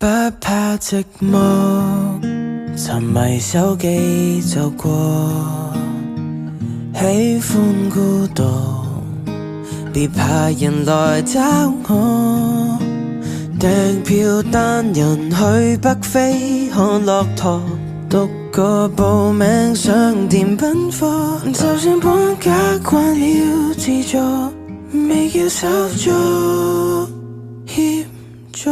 不怕寂寞，沉迷手機就過，喜歡孤獨，別怕人來找我。訂票單人去北非看駱駝，獨個報名上電奔波，就算搬家慣了自助，未叫手足協助。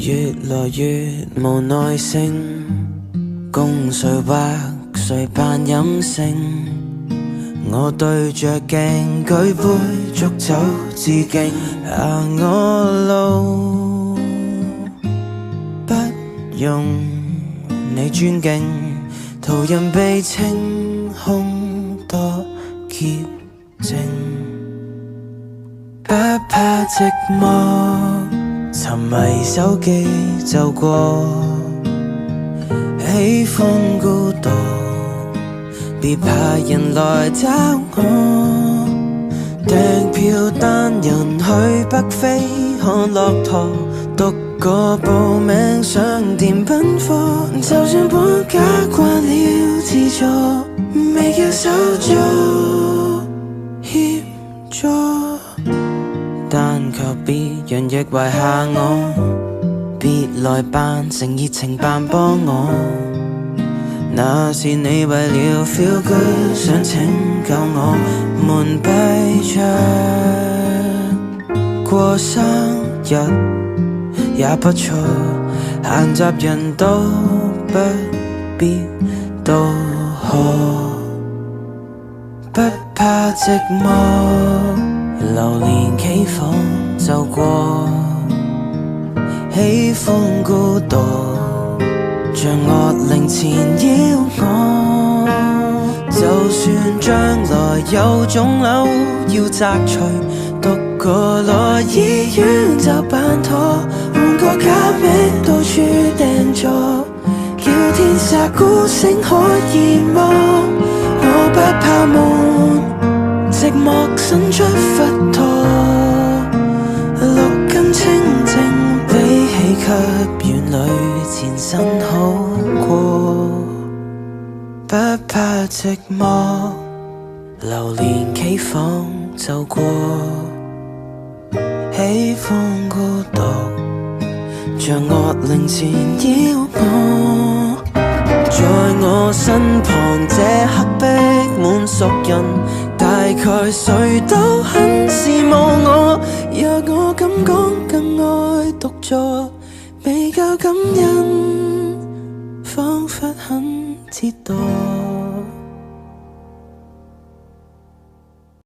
越來越無耐性，共誰或誰扮任性。我對着鏡舉杯祝酒致敬，行我路不用你尊敬，途人被清空多潔淨。不怕寂寞，沉迷手機就過，喜歡孤獨，別怕人來找我。訂票單人去北非看駱駝，獨個報名上電奔波，就算搬家慣了自助，未叫手足協助。但求別人亦遺下我，別來扮成熱情扮幫我。那是你為了 feel good 想拯救我，門閉着過生日也不錯，閒雜人都不必道賀。不怕寂寞，流連企房就過，喜歡孤獨，像惡靈纏繞我。就算將來有腫瘤要摘除，獨個來醫院就辦妥，換個假名到處訂座，叫天煞孤星可以麼？我不怕悶，寂寞伸出佛陀，六根清淨比起給院裏纏身好過。不怕寂寞，流連企房就過，喜歡孤獨，像惡靈纏繞我。在我身旁這刻逼滿熟人，大概誰都很羨慕我。若我敢講更愛獨坐，未夠感恩，彷彿很折墮。